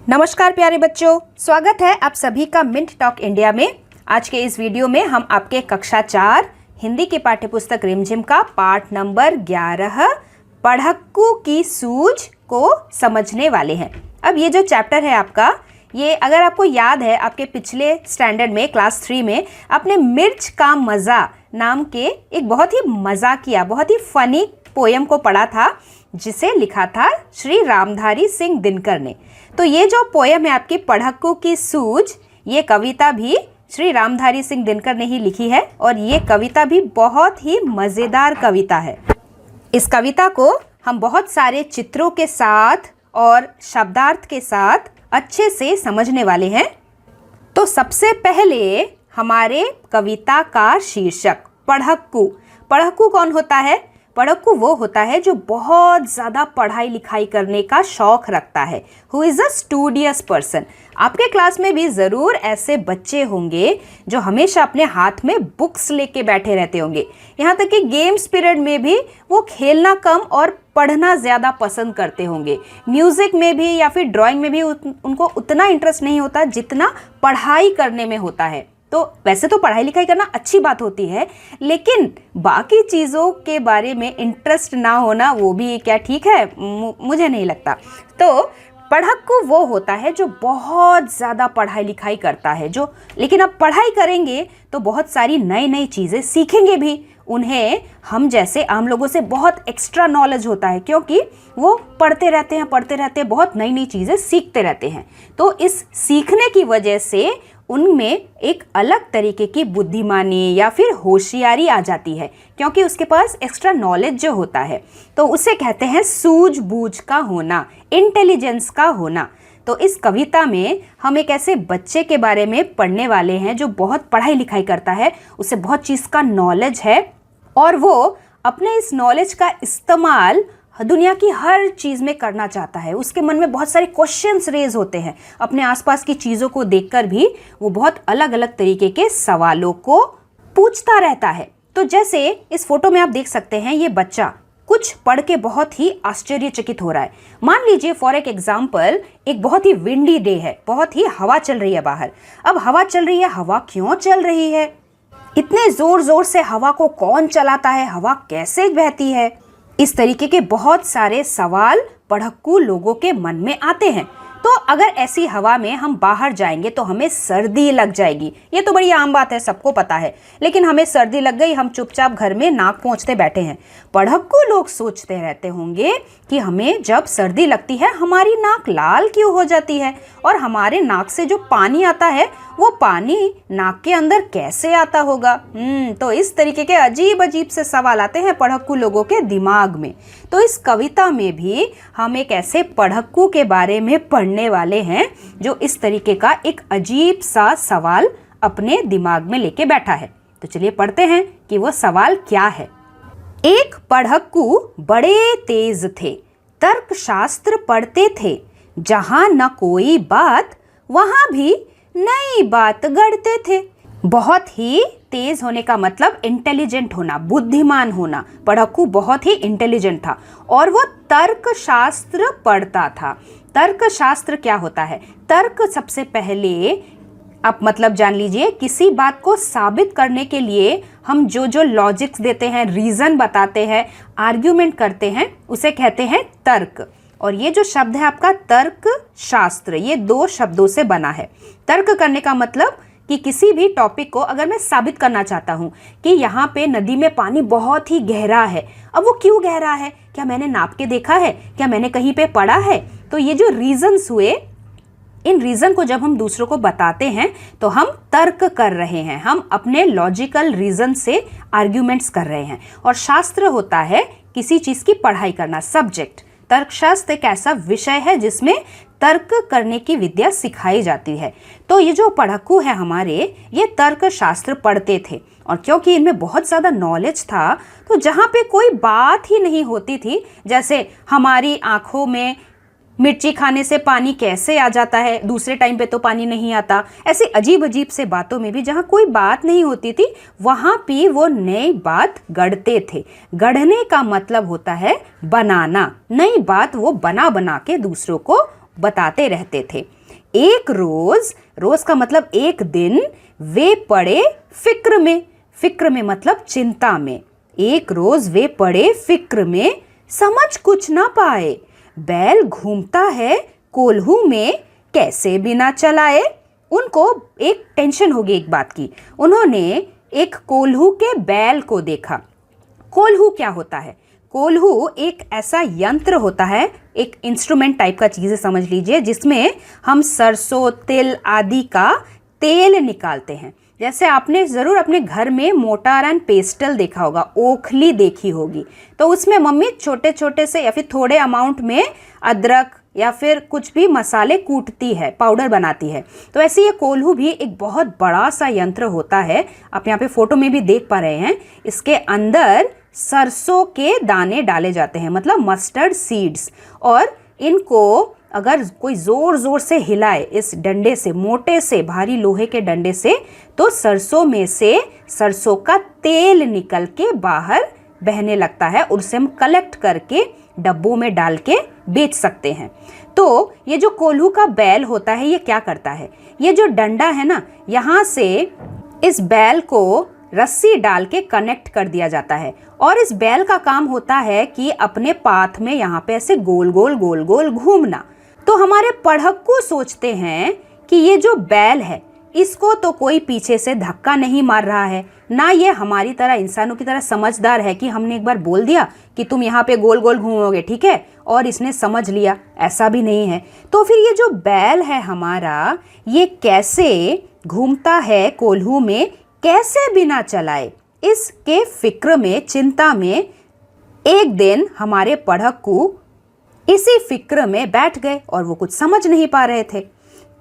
नमस्कार प्यारे बच्चों, स्वागत है आप सभी का मिंट टॉक इंडिया में। आज के इस वीडियो में हम आपके कक्षा 4 हिंदी की पाठ्यपुस्तक रिमझिम का पाठ नंबर 11 पढ़क्कू की सूझ को समझने वाले हैं। अब ये जो चैप्टर है आपका, ये अगर आपको याद है, आपके पिछले स्टैंडर्ड में क्लास 3 में आपने मिर्च का मज़ा नाम के एक बहुत ही मजाकिया, बहुत ही फनी पोयम को पढ़ा था, जिसे लिखा था श्री रामधारी सिंह दिनकर ने। तो ये जो पोयम है आपकी पढ़क्कू की सूझ, ये कविता भी श्री रामधारी सिंह दिनकर ने ही लिखी है और ये कविता भी बहुत ही मज़ेदार कविता है। इस कविता को हम बहुत सारे चित्रों के साथ और शब्दार्थ के साथ अच्छे से समझने वाले हैं। तो सबसे पहले हमारे कविता का शीर्षक पढ़क्कू। पढ़क्कू कौन होता है? पढ़क्कू वो होता है जो बहुत ज़्यादा पढ़ाई लिखाई करने का शौक रखता है। Who is a studious person. आपके क्लास में भी ज़रूर ऐसे बच्चे होंगे जो हमेशा अपने हाथ में बुक्स लेके बैठे रहते होंगे। यहाँ तक कि गेम्स पीरियड में भी वो खेलना कम और पढ़ना ज़्यादा पसंद करते होंगे। म्यूज़िक में भी या फिर ड्राइंग में भी उनको उतना इंटरेस्ट नहीं होता जितना पढ़ाई करने में होता है। तो वैसे तो पढ़ाई लिखाई करना अच्छी बात होती है, लेकिन बाकी चीज़ों के बारे में इंटरेस्ट ना होना वो भी क्या ठीक है? मुझे नहीं लगता। तो पढ़क्कू वो होता है जो बहुत ज़्यादा पढ़ाई लिखाई करता है, जो लेकिन अब पढ़ाई करेंगे तो बहुत सारी नई नई चीज़ें सीखेंगे भी। उन्हें हम जैसे आम लोगों से बहुत एक्स्ट्रा नॉलेज होता है, क्योंकि वो पढ़ते रहते हैं, बहुत नई नई चीज़ें सीखते रहते हैं। तो इस सीखने की वजह से उनमें एक अलग तरीके की बुद्धिमानी या फिर होशियारी आ जाती है, क्योंकि उसके पास एक्स्ट्रा नॉलेज जो होता है। तो उसे कहते हैं सूझबूझ का होना, इंटेलिजेंस का होना। तो इस कविता में हम एक ऐसे बच्चे के बारे में पढ़ने वाले हैं जो बहुत पढ़ाई लिखाई करता है, उसे बहुत चीज़ का नॉलेज है और वो अपने इस नॉलेज का इस्तेमाल दुनिया की हर चीज़ में करना चाहता है। उसके मन में बहुत सारे क्वेश्चंस रेज होते हैं। अपने आसपास की चीज़ों को देखकर भी वो बहुत अलग अलग तरीके के सवालों को पूछता रहता है। तो जैसे इस फोटो में आप देख सकते हैं, ये बच्चा कुछ पढ़ के बहुत ही आश्चर्यचकित हो रहा है। मान लीजिए फॉर एक एग्जाम्पल, एक बहुत ही विंडी डे है, बहुत ही हवा चल रही है बाहर। अब हवा चल रही है, हवा क्यों चल रही है? इतने जोर जोर से हवा को कौन चलाता है? हवा कैसे बहती है? इस तरीके के बहुत सारे सवाल पढ़क्कू लोगों के मन में आते हैं। तो अगर ऐसी हवा में हम बाहर जाएंगे तो हमें सर्दी लग जाएगी। ये तो बड़ी आम बात है, सबको पता है। लेकिन हमें सर्दी लग गई, हम चुपचाप घर में नाक पोंछते बैठे हैं। पढ़क्कू लोग सोचते रहते होंगे कि हमें जब सर्दी लगती है हमारी नाक लाल क्यों हो जाती है, और हमारे नाक से जो पानी आता है वो पानी नाक के अंदर कैसे आता होगा। तो इस तरीके के अजीब अजीब से सवाल आते हैं पढ़क्कू लोगों के दिमाग में। तो इस कविता में भी हम एक ऐसे पढ़क्कू के बारे में पढ़ने वाले हैं जो इस तरीके का एक अजीब सा सवाल अपने दिमाग में लेके बैठा है। तो चलिए पढ़ते हैं कि वो सवाल क्या है। एक पढ़क्कू बड़े तेज थे, तर्कशास्त्र पढ़ते थे, जहां न कोई बात वहां भी नई बात गढ़ते थे। बहुत ही तेज होने का मतलब इंटेलिजेंट होना, बुद्धिमान होना। पढ़क्कू बहुत ही इंटेलिजेंट था और वो तर्कशास्त्र पढ़ता था। तर्कशास्त्र क्या होता है? तर्क सबसे पहले आप मतलब जान लीजिए, किसी बात को साबित करने के लिए हम जो जो लॉजिक्स देते हैं, रीज़न बताते हैं, आर्ग्यूमेंट करते हैं, उसे कहते हैं तर्क। और ये जो शब्द है आपका तर्क शास्त्र, ये 2 शब्दों से बना है। तर्क करने का मतलब कि किसी भी टॉपिक को अगर मैं साबित करना चाहता हूँ कि यहाँ पे नदी में पानी बहुत ही गहरा है, अब वो क्यों गहरा है? क्या मैंने नाप के देखा है? क्या मैंने कहीं पे पढ़ा है? तो ये जो रीजंस हुए, इन रीज़न को जब हम दूसरों को बताते हैं तो हम तर्क कर रहे हैं, हम अपने लॉजिकल रीज़न से आर्ग्यूमेंट्स कर रहे हैं। और शास्त्र होता है किसी चीज़ की पढ़ाई करना, सब्जेक्ट। तर्कशास्त्र एक ऐसा विषय है जिसमें तर्क करने की विद्या सिखाई जाती है। तो ये जो पढ़क्कू है हमारे, ये तर्कशास्त्र पढ़ते थे और क्योंकि इनमें बहुत ज़्यादा नॉलेज था, तो जहाँ पे कोई बात ही नहीं होती थी, जैसे हमारी आँखों में मिर्ची खाने से पानी कैसे आ जाता है, दूसरे टाइम पे तो पानी नहीं आता, ऐसी अजीब अजीब से बातों में भी जहाँ कोई बात नहीं होती थी, वहाँ भी वो नई बात गढ़ते थे। गढ़ने का मतलब होता है बनाना, नई बात वो बना बना के दूसरों को बताते रहते थे। एक रोज, रोज का मतलब एक दिन, वे पड़े फिक्र में, फिक्र में मतलब चिंता में। एक रोज वे पड़े फिक्र में, समझ कुछ ना पाए, बैल घूमता है कोल्हू में, कैसे बिना चलाए। उनको एक टेंशन हो गई एक बात की। उन्होंने एक कोल्हू के बैल को देखा। कोल्हू क्या होता है? कोल्हू एक ऐसा यंत्र होता है, एक इंस्ट्रूमेंट टाइप का चीज़ समझ लीजिए, जिसमें हम सरसों, तिल आदि का तेल निकालते हैं। जैसे आपने ज़रूर अपने घर में मोटार एंड पेस्टल देखा होगा, ओखली देखी होगी, तो उसमें मम्मी छोटे छोटे से या फिर थोड़े अमाउंट में अदरक या फिर कुछ भी मसाले कूटती है, पाउडर बनाती है। तो ऐसे ये कोल्हू भी एक बहुत बड़ा सा यंत्र होता है। आप यहाँ पे फोटो में भी देख पा रहे हैं। इसके अंदर सरसों के दाने डाले जाते हैं, मतलब मस्टर्ड सीड्स, और इनको अगर कोई ज़ोर ज़ोर से हिलाए इस डंडे से, मोटे से भारी लोहे के डंडे से, तो सरसों में से सरसों का तेल निकल के बाहर बहने लगता है और उसे हम कलेक्ट करके डब्बों में डाल के बेच सकते हैं। तो ये जो कोल्हू का बैल होता है, ये क्या करता है? ये जो डंडा है ना, यहाँ से इस बैल को रस्सी डाल के कनेक्ट कर दिया जाता है, और इस बैल का काम होता है कि अपने पाथ में यहाँ पे ऐसे गोल गोल गोल गोल घूमना। तो हमारे पढ़क्कू सोचते हैं कि ये जो बैल है, इसको तो कोई पीछे से धक्का नहीं मार रहा है, ना ये हमारी तरह, इंसानों की तरह समझदार है कि हमने एक बार बोल दिया कि तुम यहाँ पे गोल गोल घूमोगे, ठीक है, और इसने समझ लिया। ऐसा भी नहीं है। तो फिर ये जो बैल है हमारा, ये कैसे घूमता है कोल्हू में, कैसे बिना चलाए? इसके फिक्र में, चिंता में एक दिन हमारे पढ़क्कू इसी फिक्र में बैठ गए और वो कुछ समझ नहीं पा रहे थे।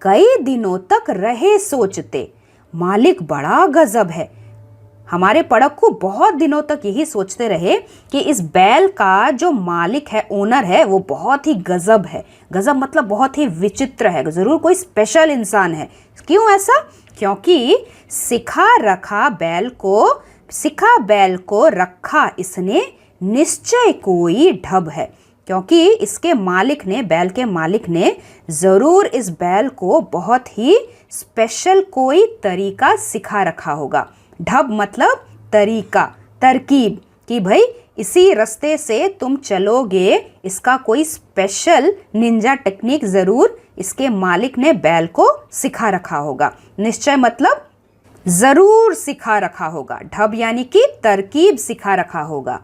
कई दिनों तक रहे सोचते, मालिक बड़ा गजब है। हमारे पढ़क्कू बहुत दिनों तक यही सोचते रहे कि इस बैल का जो मालिक है, ओनर है, वो बहुत ही गजब है। गजब मतलब बहुत ही विचित्र है, जरूर कोई स्पेशल इंसान है। क्यों ऐसा? क्योंकि सिखा बैल को रखा इसने, निश्चय कोई ढब है। क्योंकि इसके मालिक ने, बैल के मालिक ने ज़रूर इस बैल को बहुत ही स्पेशल कोई तरीका सिखा रखा होगा। ढब मतलब तरीका, तरकीब, कि भाई इसी रास्ते से तुम चलोगे, इसका कोई स्पेशल निंजा टेक्निक ज़रूर इसके मालिक ने बैल को सिखा रखा होगा। निश्चय मतलब ज़रूर सिखा रखा होगा, ढब यानी कि तरकीब सिखा रखा होगा।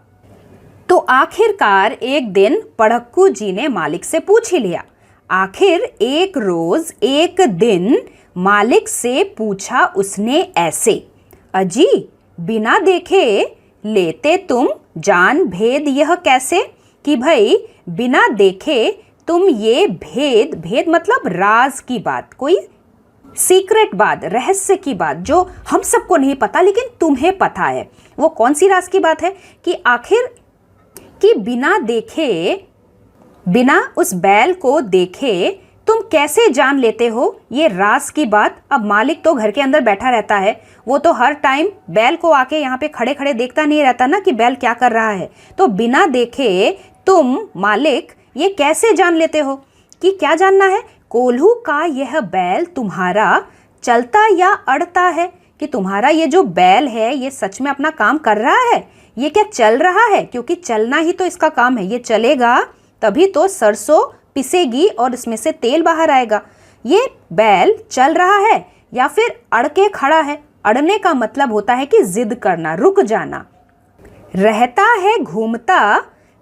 तो आखिरकार एक दिन पढ़क्कू जी ने मालिक से पूछ ही लिया। आखिर एक रोज एक दिन मालिक से पूछा उसने ऐसे, अजी बिना देखे लेते तुम जान भेद यह कैसे? कि भाई बिना देखे तुम ये भेद, भेद मतलब राज की बात, कोई सीक्रेट बात, रहस्य की बात जो हम सबको नहीं पता लेकिन तुम्हें पता है। वो कौन सी राज की बात है? कि आखिर कि बिना देखे, बिना उस बैल को देखे तुम कैसे जान लेते हो ये राज की बात। अब मालिक तो घर के अंदर बैठा रहता है, वो तो हर टाइम बैल को आके यहाँ पे खड़े खड़े देखता नहीं रहता ना कि बैल क्या कर रहा है। तो बिना देखे तुम मालिक ये कैसे जान लेते हो? कि क्या जानना है? कोल्हू का यह बैल तुम्हारा चलता या अड़ता है? कि तुम्हारा ये जो बैल है ये सच में अपना काम कर रहा है, ये क्या चल रहा है? क्योंकि चलना ही तो इसका काम है, ये चलेगा तभी तो सरसों पिसेगी और इसमें से तेल बाहर आएगा। ये बैल चल रहा है या फिर अड़ के खड़ा है? अड़ने का मतलब होता है कि जिद करना, रुक जाना। रहता है घूमता,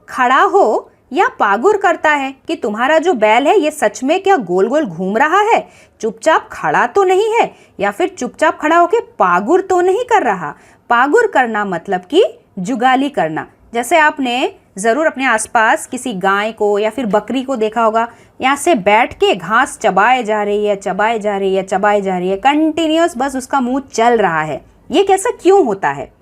खड़ा हो या पागुर करता है? कि तुम्हारा जो बैल है ये सच में क्या गोल गोल घूम रहा है, चुपचाप खड़ा तो नहीं है, या फिर चुपचाप खड़ा होके पागुर तो नहीं कर रहा। पागुर करना मतलब कि जुगाली करना। जैसे आपने ज़रूर अपने आसपास किसी गाय को या फिर बकरी को देखा होगा, यहाँ से बैठ के घास चबाए जा रही है, चबाए जा रही है, चबाए जा रही है, कंटिन्यूस, बस उसका मुंह चल रहा है। ये कैसा क्यों होता है?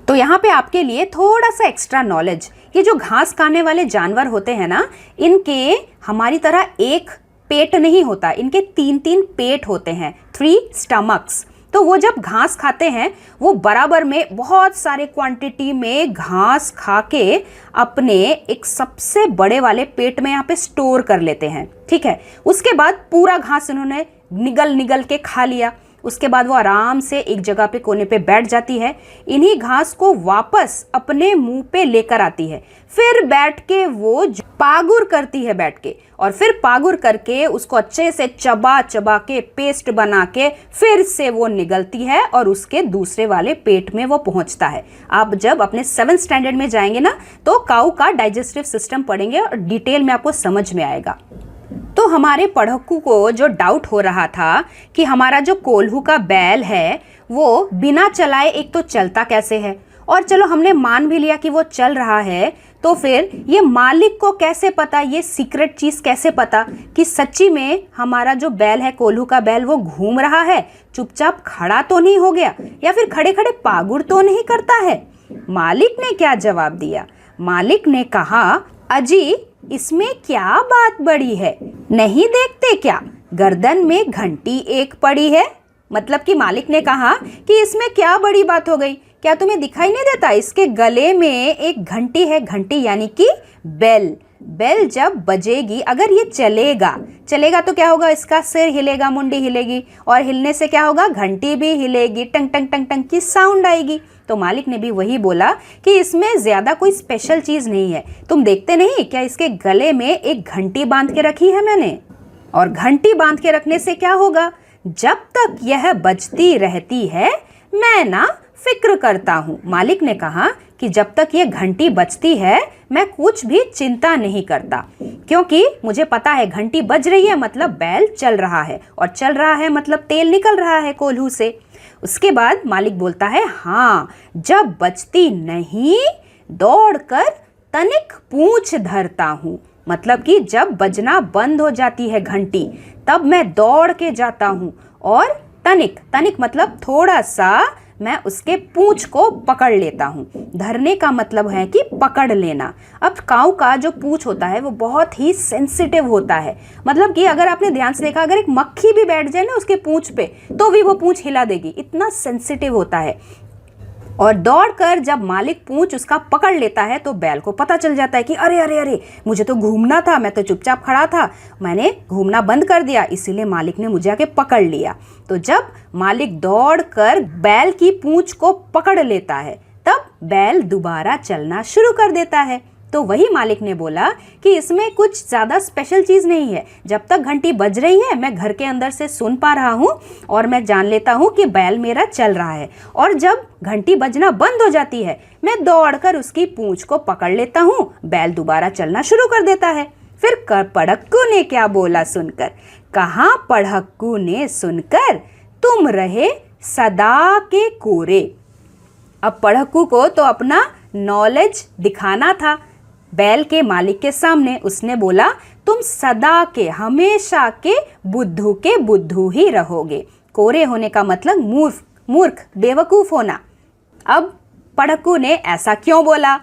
तो यहाँ पे आपके लिए थोड़ा सा एक्स्ट्रा नॉलेज। ये जो घास खाने वाले जानवर होते हैं ना, इनके हमारी तरह एक पेट नहीं होता, इनके 3-3 पेट होते हैं, 3 स्टमक्स। तो वो जब घास खाते हैं वो बराबर में बहुत सारे क्वांटिटी में घास खा के अपने एक सबसे बड़े वाले पेट में यहाँ पे स्टोर कर लेते हैं। ठीक है, उसके बाद पूरा घास इन्होंने निगल निगल के खा लिया। उसके बाद वो आराम से एक जगह पे कोने पे बैठ जाती है, इन्हीं घास को वापस अपने मुंह पे लेकर आती है, फिर बैठ के वो पागुर करती है बैठ के, और फिर पागुर करके उसको अच्छे से चबा चबा के पेस्ट बना के फिर से वो निगलती है और उसके दूसरे वाले पेट में वो पहुंचता है। आप जब अपने 7th स्टैंडर्ड में जाएंगे ना तो काऊ का डाइजेस्टिव सिस्टम पढ़ेंगे और डिटेल में आपको समझ में आएगा। तो हमारे पढ़क्कू को जो डाउट हो रहा था कि हमारा जो कोल्हू का बैल है वो बिना चलाए एक तो चलता कैसे है, और चलो हमने मान भी लिया कि वो चल रहा है, तो फिर ये मालिक को कैसे पता, ये सीक्रेट चीज़ कैसे पता कि सच्ची में हमारा जो बैल है कोल्हू का बैल वो घूम रहा है, चुपचाप खड़ा तो नहीं हो गया या फिर खड़े खड़े पागुर तो नहीं करता है। मालिक ने क्या जवाब दिया? मालिक ने कहा, अजी इसमें क्या बात बड़ी है, नहीं देखते क्या गर्दन में घंटी एक पड़ी है। मतलब कि मालिक ने कहा कि इसमें क्या बड़ी बात हो गई, क्या तुम्हें दिखाई नहीं देता इसके गले में एक घंटी है, घंटी यानी कि बेल। बेल जब बजेगी, अगर ये चलेगा चलेगा तो क्या होगा, इसका सिर हिलेगा, मुंडी हिलेगी, और हिलने से क्या होगा, घंटी भी हिलेगी, टंग टंग टंग टंग की साउंड आएगी। तो मालिक ने भी वही बोला कि इसमें ज़्यादा कोई स्पेशल चीज़ नहीं है, तुम देखते नहीं क्या इसके गले में एक घंटी बांध के रखी है मैंने, और घंटी बांध के रखने से क्या होगा, जब तक यह बजती रहती है मैं ना फिक्र करता हूँ। मालिक ने कहा कि जब तक ये घंटी बजती है मैं कुछ भी चिंता नहीं करता, क्योंकि मुझे पता है घंटी बज रही है मतलब बैल चल रहा है, और चल रहा है मतलब तेल निकल रहा है कोल्हू से। उसके बाद मालिक बोलता है, हाँ जब बजती नहीं दौड़कर तनिक पूंछ धरता हूँ। मतलब कि जब बजना बंद हो जाती है घंटी तब मैं दौड़ के जाता हूँ, और तनिक, तनिक मतलब थोड़ा सा, मैं उसके पूंछ को पकड़ लेता हूँ। धरने का मतलब है कि पकड़ लेना। अब काऊ का जो पूंछ होता है वो बहुत ही सेंसिटिव होता है, मतलब कि अगर आपने ध्यान से देखा, अगर एक मक्खी भी बैठ जाए ना उसके पूंछ पे तो भी वो पूंछ हिला देगी, इतना सेंसिटिव होता है। और दौड़कर जब मालिक पूंछ उसका पकड़ लेता है तो बैल को पता चल जाता है कि अरे अरे अरे, मुझे तो घूमना था, मैं तो चुपचाप खड़ा था, मैंने घूमना बंद कर दिया, इसीलिए मालिक ने मुझे आके पकड़ लिया। तो जब मालिक दौड़कर बैल की पूंछ को पकड़ लेता है तब बैल दोबारा चलना शुरू कर देता है। तो वही मालिक ने बोला कि इसमें कुछ ज़्यादा स्पेशल चीज़ नहीं है, जब तक घंटी बज रही है मैं घर के अंदर से सुन पा रहा हूँ और मैं जान लेता हूँ कि बैल मेरा चल रहा है, और जब घंटी बजना बंद हो जाती है मैं दौड़कर उसकी पूंछ को पकड़ लेता हूँ, बैल दोबारा चलना शुरू कर देता है। फिर पढ़क्कू ने क्या बोला सुनकर, कहाँ पढ़क्कू ने सुनकर तुम रहे सदा के कोरे। अब पढ़क्कू को तो अपना नॉलेज दिखाना था बैल के मालिक के सामने। उसने बोला, तुम सदा के, हमेशा के बुद्धू ही रहोगे। कोरे होने का मतलब मूर्ख, बेवकूफ होना। अब पढ़क्कू ने ऐसा क्यों बोला?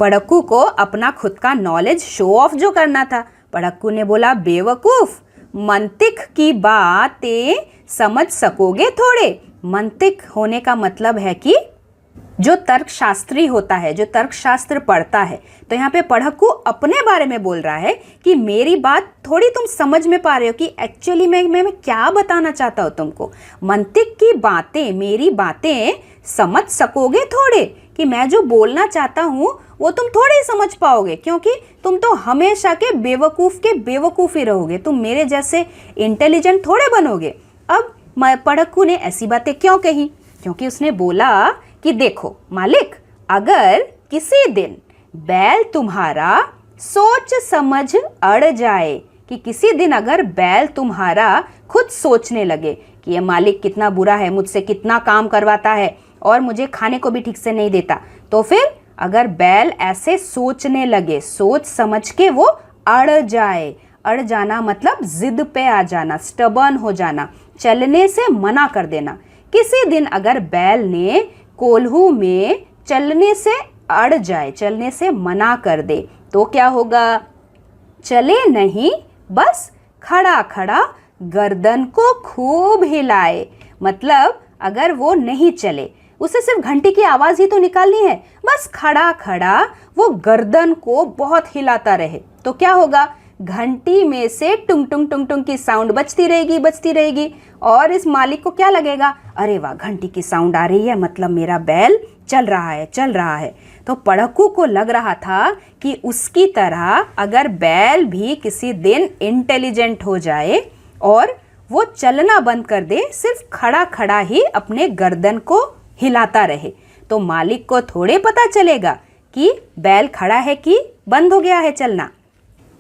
पढ़क्कू को अपना खुद का नॉलेज शो ऑफ जो करना था। पढ़क्कू ने बोला, बेवकूफ, मंतिक की बातें समझ सकोगे थोड़े। मंतिक होने का मतलब है कि जो तर्कशास्त्री होता है, जो तर्कशास्त्र पढ़ता है। तो यहाँ पे पढ़क्कू अपने बारे में बोल रहा है कि मेरी बात थोड़ी तुम समझ में पा रहे हो कि एक्चुअली मैं क्या बताना चाहता हूँ तुमको। मंतिक की बातें, मेरी बातें समझ सकोगे थोड़े, कि मैं जो बोलना चाहता हूँ वो तुम थोड़े ही समझ पाओगे, क्योंकि तुम तो हमेशा के बेवकूफ़ ही रहोगे, तुम मेरे जैसे इंटेलिजेंट थोड़े बनोगे। अब पढ़क्कू ने ऐसी बातें क्यों कही? क्योंकि उसने बोला कि देखो मालिक, अगर किसी दिन बैल तुम्हारा सोच समझ अड़ जाए, कि किसी दिन अगर बैल तुम्हारा खुद सोचने लगे कि ये मालिक कितना बुरा है, मुझसे कितना काम करवाता है और मुझे खाने को भी ठीक से नहीं देता, तो फिर अगर बैल ऐसे सोचने लगे, सोच समझ के वो अड़ जाए, अड़ जाना मतलब जिद पे आ जाना, स्टबर्न हो जाना, चलने से मना कर देना। किसी दिन अगर बैल ने कोल्हू में चलने से अड़ जाए, चलने से मना कर दे, तो क्या होगा? चले नहीं, बस खड़ा खड़ा गर्दन को खूब हिलाए। मतलब अगर वो नहीं चले, उसे सिर्फ घंटी की आवाज ही तो निकालनी है, बस खड़ा खड़ा वो गर्दन को बहुत हिलाता रहे, तो क्या होगा, घंटी में से टुंग टुंग टुंग टुंग की साउंड बजती रहेगी और इस मालिक को क्या लगेगा, अरे वाह, घंटी की साउंड आ रही है, मतलब मेरा बैल चल रहा है। तो पढ़क्कू को लग रहा था कि उसकी तरह अगर बैल भी किसी दिन इंटेलिजेंट हो जाए और वो चलना बंद कर दे, सिर्फ खड़ा खड़ा ही अपने गर्दन को हिलाता रहे, तो मालिक को थोड़े पता चलेगा कि बैल खड़ा है कि बंद हो गया है चलना।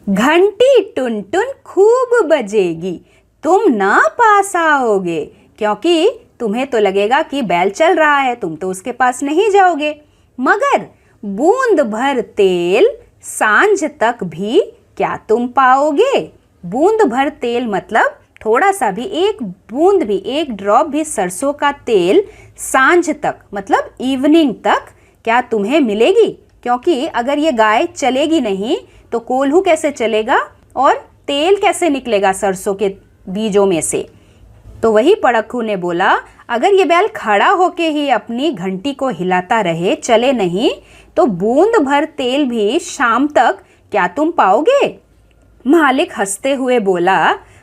घंटी टुन टुन खूब बजेगी, तुम ना पास आओगे, क्योंकि तुम्हें तो लगेगा कि बैल चल रहा है, तुम तो उसके पास नहीं जाओगे। मगर बूंद भर तेल सांझ तक भी क्या तुम पाओगे। बूंद भर तेल मतलब थोड़ा सा भी, एक बूंद भी, एक ड्रॉप भी सरसों का तेल सांझ तक मतलब इवनिंग तक क्या तुम्हें मिलेगी, क्योंकि अगर ये गाय चलेगी नहीं तो कोल्हू कैसे चलेगा और तेल कैसे निकलेगा सरसों के बीजों में से। तो वही पढ़क्कू ने बोला, अगर ये बैल खड़ा होके ही अपनी घंटी को हिलाता रहे, चले नहीं, तो बूंद भर तेल भी शाम तक क्या तुम पाओगे। मालिक हंसते हुए बोला।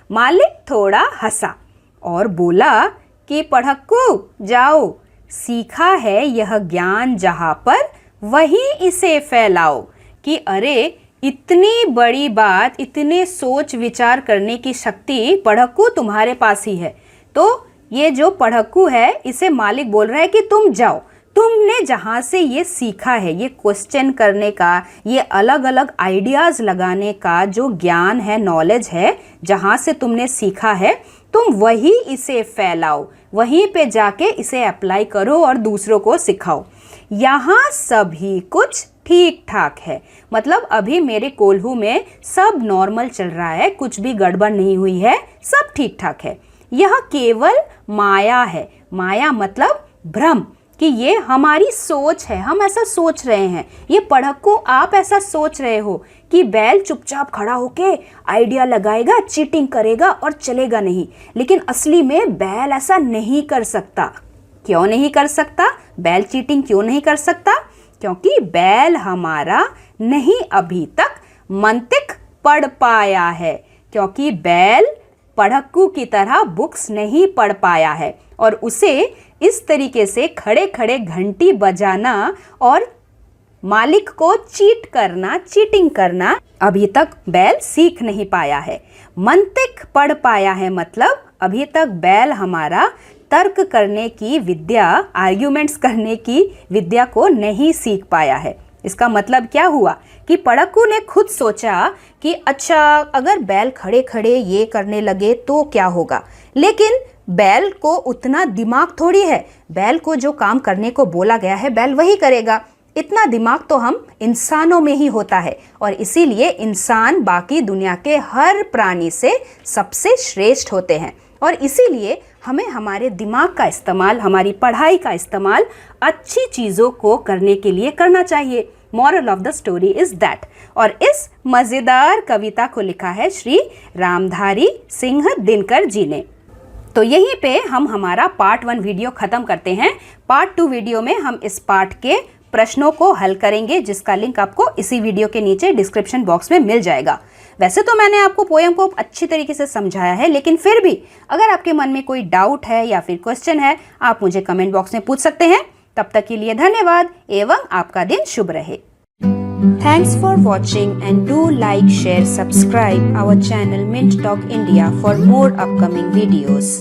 मालिक थोड़ा हंसा और बोला कि पढ़क्कू जाओ, सीखा है यह ज्ञान जहाँ पर वहीं इसे फैलाओ। कि अरे इतनी बड़ी बात, इतने सोच विचार करने की शक्ति पढ़क्कू तुम्हारे पास ही है। तो ये जो पढ़क्कू है, इसे मालिक बोल रहा है कि तुम जाओ, तुमने जहाँ से ये सीखा है, ये क्वेश्चन करने का, ये अलग अलग आइडियाज़ लगाने का जो ज्ञान है, नॉलेज है, जहाँ से तुमने सीखा है, तुम वही इसे फैलाओ, वहीं पे जाके इसे अप्लाई करो और दूसरों को सिखाओ। यहाँ सभी कुछ ठीक ठाक है, मतलब अभी मेरे कोल्हू में सब नॉर्मल चल रहा है, कुछ भी गड़बड़ नहीं हुई है, सब ठीक ठाक है। यह केवल माया है। माया मतलब भ्रम, कि ये हमारी सोच है, हम ऐसा सोच रहे हैं। ये पढ़क्कू आप ऐसा सोच रहे हो कि बैल चुपचाप खड़ा होके आइडिया लगाएगा, चीटिंग करेगा और चलेगा नहीं, लेकिन असली में बैल ऐसा नहीं कर सकता। क्यों नहीं कर सकता? बैल चीटिंग क्यों नहीं कर सकता? क्योंकि बैल हमारा नहीं अभी तक मंतिक पढ़ पाया है, क्योंकि बैल पढ़क्कू की तरह बुक्स नहीं पढ़ पाया है और उसे इस तरीके से खड़े खड़े घंटी बजाना और मालिक को चीट करना, चीटिंग करना अभी तक बैल सीख नहीं पाया है। मंतिक पढ़ पाया है मतलब अभी तक बैल हमारा तर्क करने की विद्या, आर्ग्यूमेंट्स करने की विद्या को नहीं सीख पाया है। इसका मतलब क्या हुआ कि पढ़क्कू ने खुद सोचा कि अच्छा अगर बैल खड़े खड़े ये करने लगे तो क्या होगा, लेकिन बैल को उतना दिमाग थोड़ी है। बैल को जो काम करने को बोला गया है बैल वही करेगा। इतना दिमाग तो हम इंसानों में ही होता है और इसीलिए इंसान बाकी दुनिया के हर प्राणी से सबसे श्रेष्ठ होते हैं और इसीलिए हमें हमारे दिमाग का इस्तेमाल, हमारी पढ़ाई का इस्तेमाल अच्छी चीज़ों को करने के लिए करना चाहिए। Moral of the story is that. और इस मज़ेदार कविता को लिखा है श्री रामधारी सिंह दिनकर जी ने। तो यहीं पे हम हमारा पार्ट 1 वीडियो ख़त्म करते हैं। पार्ट 2 वीडियो में हम इस पार्ट के प्रश्नों को हल करेंगे, जिसका लिंक आपको इसी वीडियो के नीचे डिस्क्रिप्शन बॉक्स में मिल जाएगा। वैसे तो मैंने आपको पोएम को अच्छी तरीके से समझाया है, लेकिन फिर भी अगर आपके मन में कोई डाउट है या फिर क्वेश्चन है, आप मुझे कमेंट बॉक्स में पूछ सकते हैं। तब तक के लिए धन्यवाद एवं आपका दिन शुभ रहे। Thanks for watching and do like, share, subscribe our channel Mint Talk India for more upcoming videos.